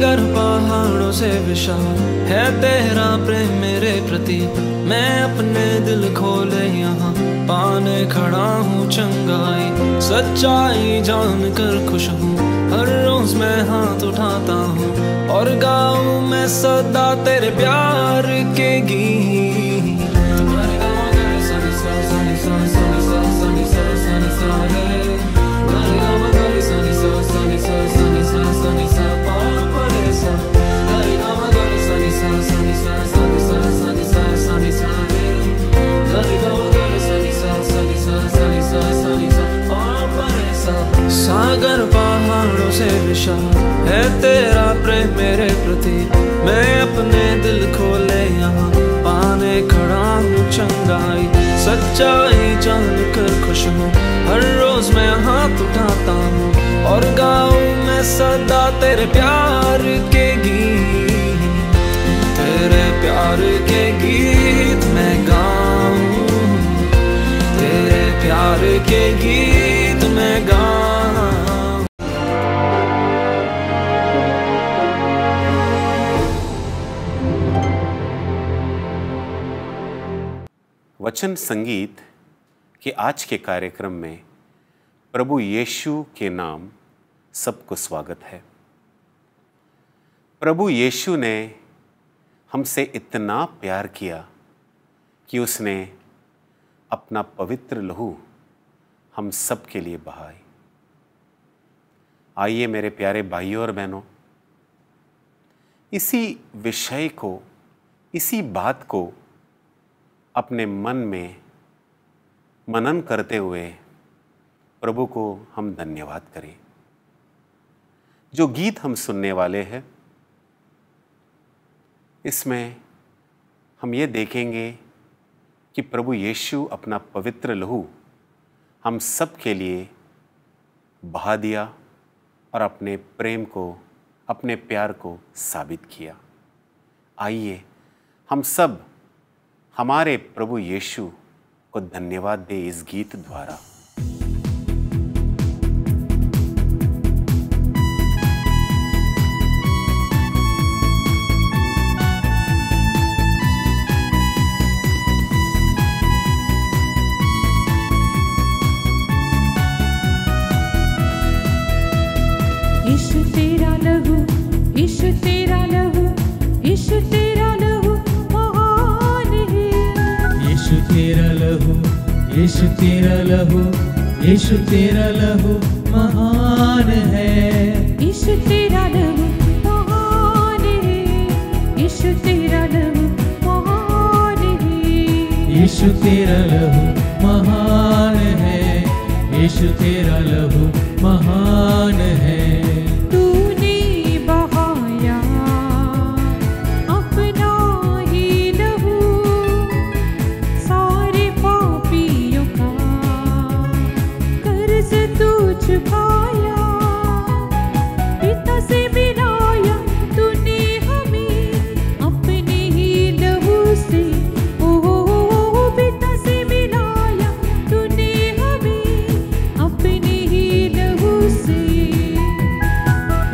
सागर पहाड़ों से विशाल है तेरा प्रेम मेरे प्रति। मैं अपने दिल खोले यहाँ पाने खड़ा हूँ चंगाई। सच्चाई जान कर खुश हूँ, हर रोज मैं हाथ उठाता हूँ और गाऊँ मैं सदा तेरे प्यार के गीत। सागर पहाड़ों से विशाल है तेरा प्रेम मेरे प्रति। मैं अपने दिल खोले यहाँ पाने खड़ा हूँ चंगाई। सच्चाई जान कर खुश हूँ, हर रोज मैं हाथ उठाता हूँ और गाऊँ मैं सदा तेरे प्यार के गीत। तेरे प्यार के गीत मैं गाऊँ, तेरे प्यार के गीत मैं गाऊँ। वचन संगीत के आज के कार्यक्रम में प्रभु यीशु के नाम सबको स्वागत है। प्रभु यीशु ने हमसे इतना प्यार किया कि उसने अपना पवित्र लहू हम सब के लिए बहाई। आइए मेरे प्यारे भाइयों और बहनों, इसी विषय को, इसी बात को अपने मन में मनन करते हुए प्रभु को हम धन्यवाद करें। जो गीत हम सुनने वाले हैं, इसमें हम ये देखेंगे कि प्रभु यीशु अपना पवित्र लहू हम सब के लिए बहा दिया और अपने प्रेम को, अपने प्यार को साबित किया। आइए हम सब हमारे प्रभु यीशु को धन्यवाद दे इस गीत द्वारा। यीशु तेरा लहू, यीशु तेरा लहू, यीशु तेरा लहू महान है। यीशु तेरा लहू, यीशु तेरा लहू, यीशु तेरा लहू महान है। यीशु तेरा लहू महान है। यीशु तेरा लहू महान है। यीशु तेरा लहू महान है।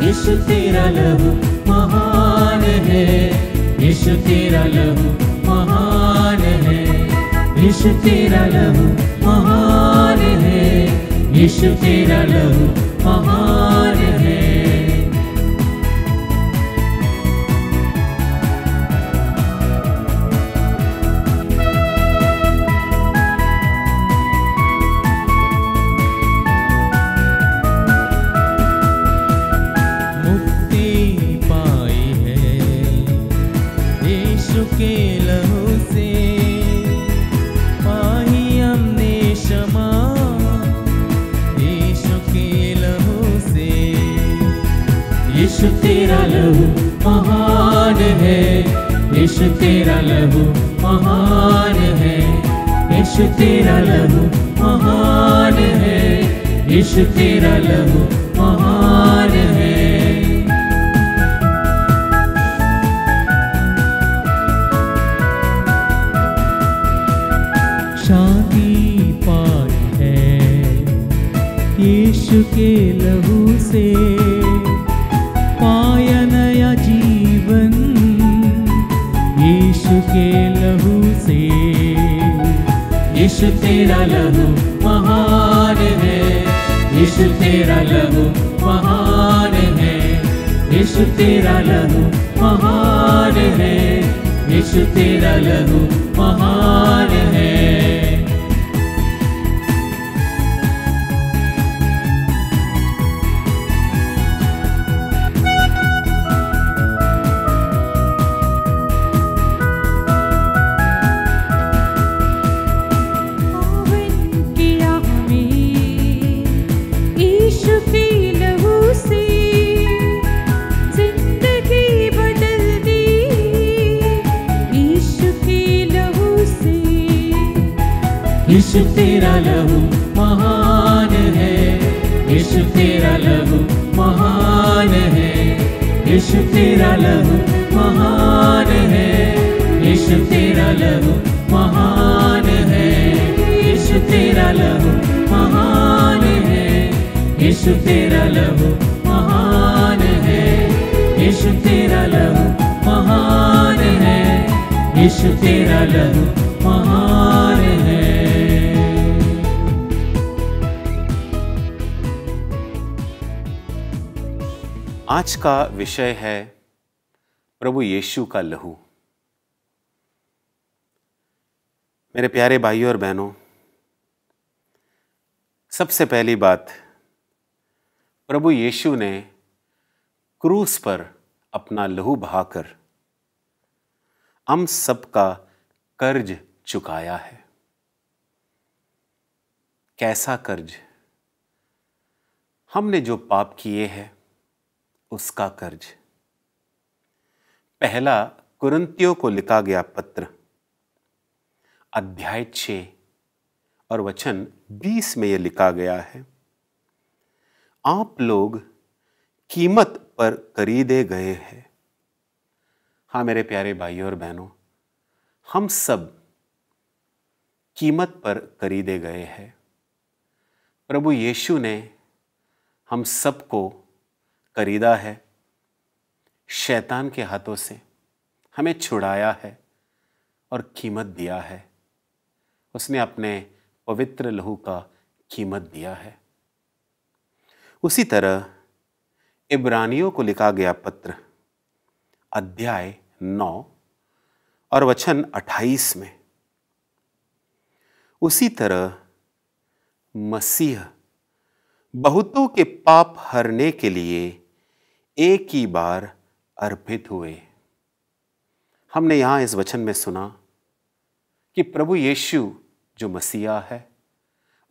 यीशु तेरा लहू महान है। यीशु तेरा लहू महान है। यीशु तेरा लहू महान है। यीशु तेरा लहू महान है। यीशु तेरा लहू महान है। के लहू से पाही हमने क्षमा। यीशु के लहू से। यीशु तेरा लहू महान है। यीशु तेरा लहू महान है। यीशु तेरा लहू महान है। यीशु तेरा लहू महान है। शांति पाई है यीशु के लहू से। पाया नया यीशु तेरा लहू महान है, यीशु तेरा लहू महान है, यीशु तेरा लहू महान है, यीशु तेरा लहू महान है। यीशु तेरा लहू महान है, यीशु तेरा लहू महान है, यीशु तेरा लहू महान है, यीशु तेरा लहू महान है, यीशु तेरा लहू महान है, यीशु तेरा लहू महान है, यीशु तेरा लहू महान है, यीशु तेरा लहू महान है। आज का विषय है प्रभु यीशु का लहू। मेरे प्यारे भाइयों और बहनों, सबसे पहली बात, प्रभु यीशु ने क्रूस पर अपना लहू बहाकर हम सबका कर्ज चुकाया है। कैसा कर्ज? हमने जो पाप किए हैं उसका कर्ज। पहला कुरिन्थियों को लिखा गया पत्र अध्याय 6 और वचन 20 में यह लिखा गया है, आप लोग कीमत पर खरीदे गए हैं। हाँ मेरे प्यारे भाइयों और बहनों, हम सब कीमत पर खरीदे गए हैं। प्रभु यीशु ने हम सबको खरीदा है, शैतान के हाथों से हमें छुड़ाया है और कीमत दिया है। उसने अपने पवित्र लहू का कीमत दिया है। उसी तरह इब्रानियों को लिखा गया पत्र अध्याय 9 और वचन 28 में, उसी तरह मसीह बहुतों के पाप हरने के लिए एक ही बार अर्पित हुए। हमने यहां इस वचन में सुना कि प्रभु यीशु जो मसीहा है,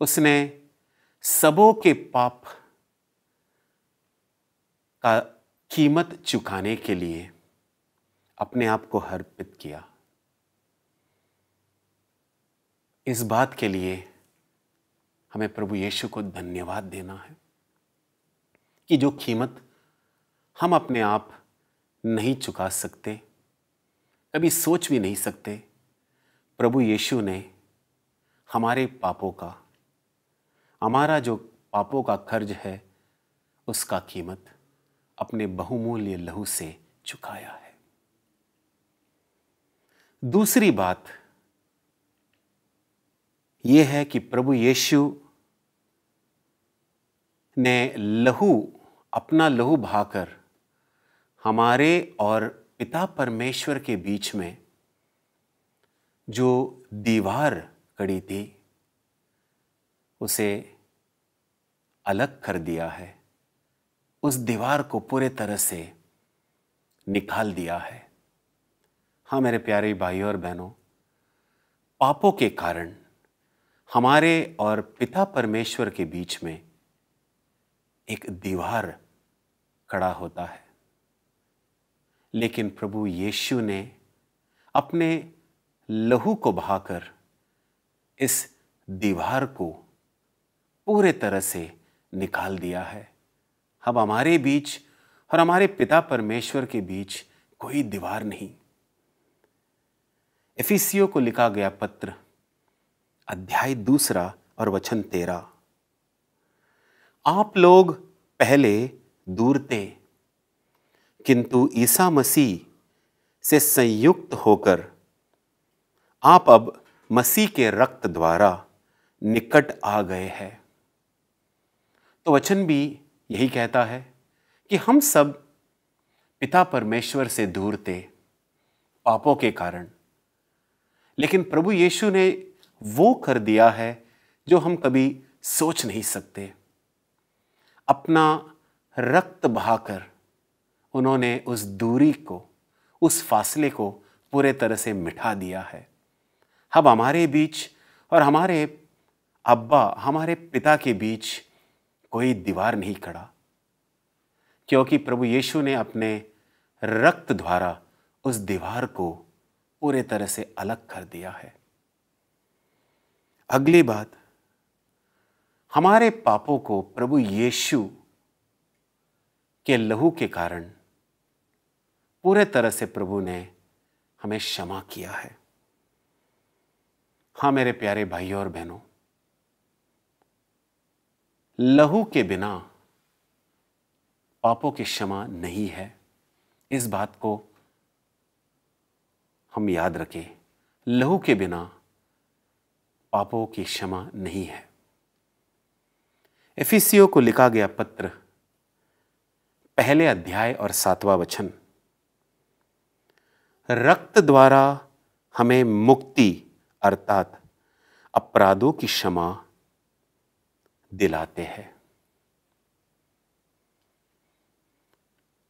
उसने सबों के पाप का कीमत चुकाने के लिए अपने आप को अर्पित किया। इस बात के लिए हमें प्रभु यीशु को धन्यवाद देना है कि जो कीमत हम अपने आप नहीं चुका सकते, कभी सोच भी नहीं सकते, प्रभु यीशु ने हमारे पापों का, हमारा जो पापों का कर्ज है, उसका कीमत अपने बहुमूल्य लहू से चुकाया है। दूसरी बात यह है कि प्रभु यीशु ने अपना लहू बहाकर हमारे और पिता परमेश्वर के बीच में जो दीवार खड़ी थी उसे अलग कर दिया है। उस दीवार को पूरे तरह से निकाल दिया है। हाँ मेरे प्यारे भाइयों और बहनों, पापों के कारण हमारे और पिता परमेश्वर के बीच में एक दीवार खड़ा होता है, लेकिन प्रभु यीशु ने अपने लहू को बहाकर इस दीवार को पूरे तरह से निकाल दिया है। अब हमारे बीच और हमारे पिता परमेश्वर के बीच कोई दीवार नहीं। इफिसियों को लिखा गया पत्र अध्याय 2 और वचन 13, आप लोग पहले दूर थे, किंतु ईसा मसीह से संयुक्त होकर आप अब मसीह के रक्त द्वारा निकट आ गए हैं। तो वचन भी यही कहता है कि हम सब पिता परमेश्वर से दूर थे पापों के कारण, लेकिन प्रभु यीशु ने वो कर दिया है जो हम कभी सोच नहीं सकते। अपना रक्त बहाकर उन्होंने उस दूरी को, उस फासले को पूरे तरह से मिटा दिया है। अब हमारे बीच और हमारे अब्बा, हमारे पिता के बीच कोई दीवार नहीं खड़ा, क्योंकि प्रभु यीशु ने अपने रक्त द्वारा उस दीवार को पूरे तरह से अलग कर दिया है। अगली बात, हमारे पापों को प्रभु यीशु के लहू के कारण पूरे तरह से प्रभु ने हमें क्षमा किया है। हाँ मेरे प्यारे भाइयों और बहनों, लहू के बिना पापों की क्षमा नहीं है। इस बात को हम याद रखें, लहू के बिना पापों की क्षमा नहीं है। एफिसियों को लिखा गया पत्र 1 अध्याय और 7वां वचन, रक्त द्वारा हमें मुक्ति अर्थात अपराधों की क्षमा दिलाते हैं।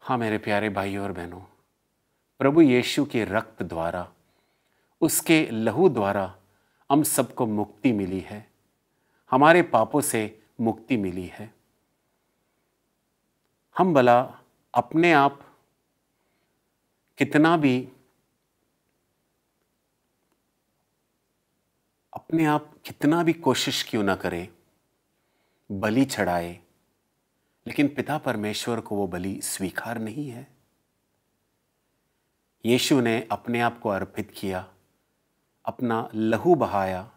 हाँ मेरे प्यारे भाइयों और बहनों, प्रभु यीशु के रक्त द्वारा, उसके लहू द्वारा हम सबको मुक्ति मिली है, हमारे पापों से मुक्ति मिली है। हम भला अपने आप कितना भी कोशिश क्यों ना करें, बलि चढ़ाए, लेकिन पिता परमेश्वर को वो बलि स्वीकार नहीं है। यीशु ने अपने आप को अर्पित किया, अपना लहू बहाया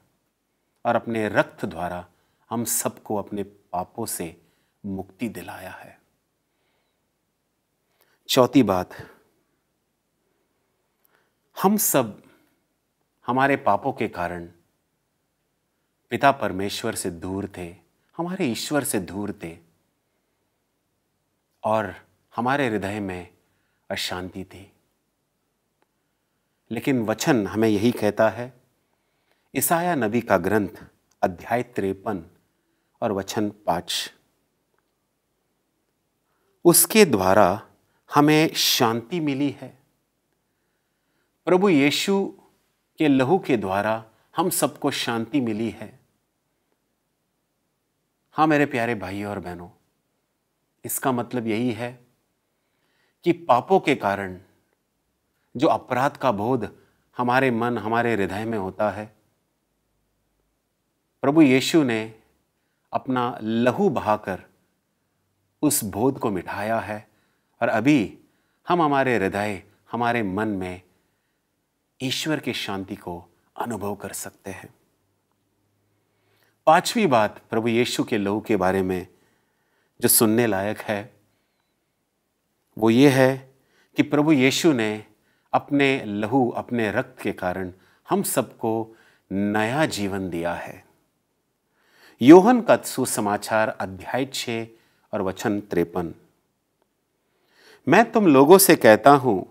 और अपने रक्त द्वारा हम सबको अपने पापों से मुक्ति दिलाया है। चौथी बात, हम सब हमारे पापों के कारण पिता परमेश्वर से दूर थे, हमारे ईश्वर से दूर थे और हमारे हृदय में अशांति थी। लेकिन वचन हमें यही कहता है, यशायाह नबी का ग्रंथ अध्याय 53 और वचन 5, उसके द्वारा हमें शांति मिली है। प्रभु यीशु के लहू के द्वारा हम सबको शांति मिली है। हाँ मेरे प्यारे भाइयों और बहनों, इसका मतलब यही है कि पापों के कारण जो अपराध का बोध हमारे मन, हमारे हृदय में होता है, प्रभु यीशु ने अपना लहू बहाकर उस बोध को मिटाया है और अभी हम हमारे हृदय, हमारे मन में ईश्वर की शांति को अनुभव कर सकते हैं। पांचवी बात प्रभु यीशु के लहू के बारे में जो सुनने लायक है वो ये है कि प्रभु यीशु ने अपने लहू, अपने रक्त के कारण हम सबको नया जीवन दिया है। यूहन्ना का सुसमाचार अध्याय 6 और वचन 53, मैं तुम लोगों से कहता हूं,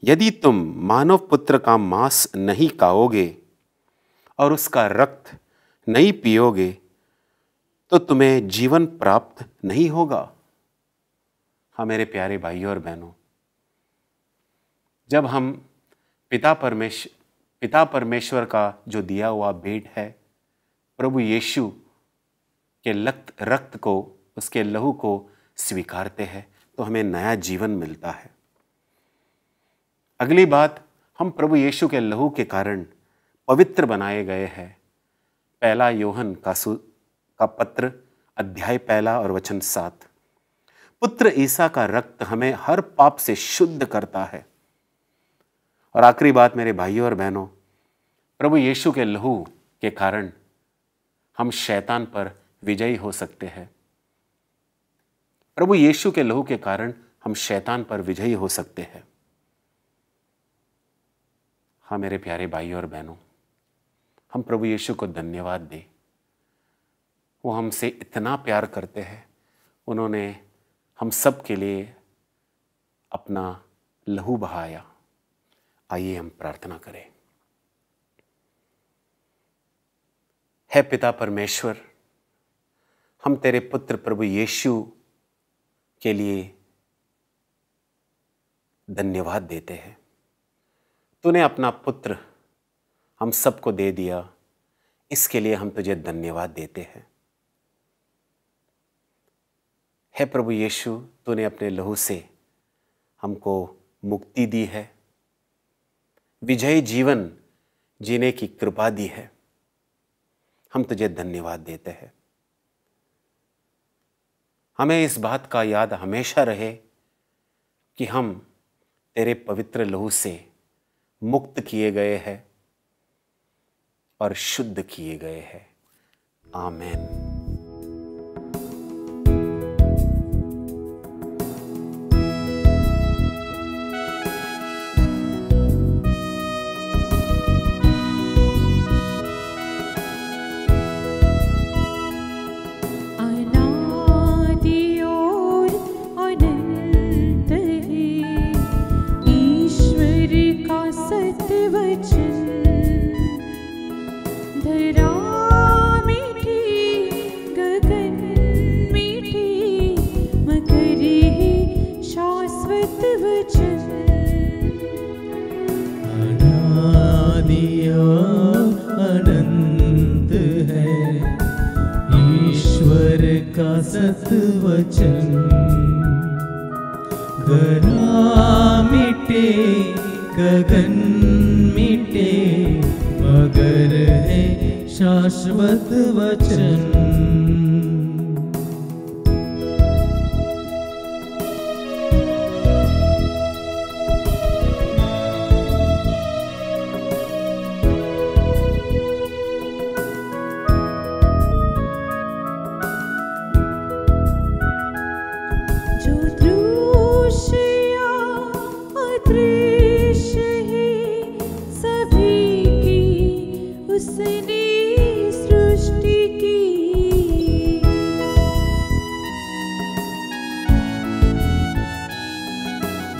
यदि तुम मानव पुत्र का मांस नहीं खाओगे और उसका रक्त नहीं पियोगे तो तुम्हें जीवन प्राप्त नहीं होगा। हाँ मेरे प्यारे भाइयों और बहनों, जब हम पिता परमेश्वर का जो दिया हुआ भेंट है, प्रभु यीशु के रक्त को, उसके लहू को स्वीकारते हैं तो हमें नया जीवन मिलता है। अगली बात, हम प्रभु यीशु के लहू के कारण पवित्र बनाए गए हैं। 1 यूहन्ना का पत्र अध्याय 1 और वचन 7, पुत्र ईसा का रक्त हमें हर पाप से शुद्ध करता है। और आखिरी बात मेरे भाइयों और बहनों, प्रभु यीशु के लहू के कारण हम शैतान पर विजयी हो सकते हैं। प्रभु यीशु के लहू के कारण हम शैतान पर विजयी हो सकते हैं। हाँ मेरे प्यारे भाइयों और बहनों, हम प्रभु यीशु को धन्यवाद दें। वो हमसे इतना प्यार करते हैं, उन्होंने हम सब के लिए अपना लहू बहाया। आइए हम प्रार्थना करें। हे पिता परमेश्वर, हम तेरे पुत्र प्रभु यीशु के लिए धन्यवाद देते हैं। तूने अपना पुत्र हम सबको दे दिया, इसके लिए हम तुझे धन्यवाद देते हैं। हे प्रभु यीशु, तूने अपने लहू से हमको मुक्ति दी है, विजयी जीवन जीने की कृपा दी है। हम तुझे धन्यवाद देते हैं। हमें इस बात का याद हमेशा रहे कि हम तेरे पवित्र लहू से मुक्त किए गए हैं और शुद्ध किए गए हैं। आमीन। सत्वचन गरा मिटे गगन मिटे, मगर है शाश्वत वचन।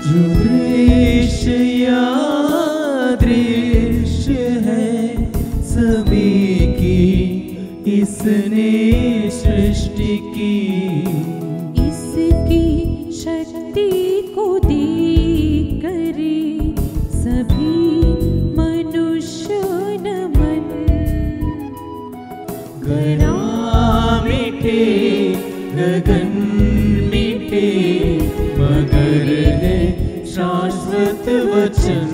जो दृश्य या दृश्य है सभी की, इसने सृष्टि की। इसकी शक्ति को देख कर सभी मनुष्य नमन। गरा मिटे गगन मिटे, मगर है शाश्वत वचन।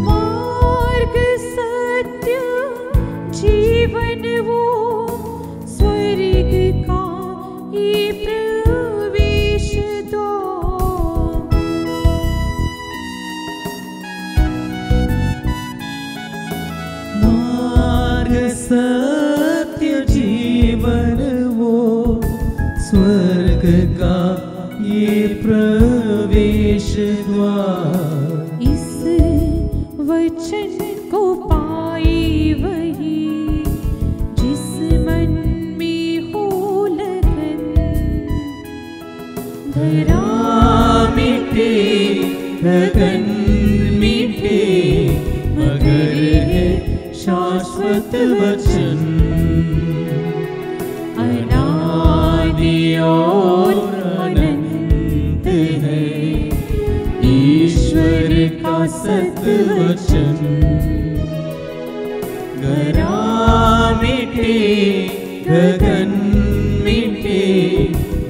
मार्ग सत्य जीवन वो स्वर्ग का ये प्रवेश द्वार। सत्य जीवन वो स्वर्ग का ये प्रवेश द्वार। इस वचन को पाई वही जिस मन में हो लगन। धरा मिटे गगन मिटे, मगर है शाश्वत वचन। अनादि और अनंत है ईश्वर का सत्वचन। गरा मिटे गगन मिटे,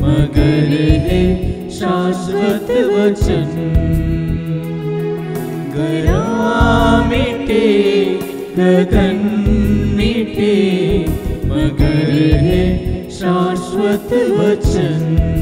मगर है शाश्वत वचन। गरा मिटे गगन मिटे, मगर है शाश्वत वचन।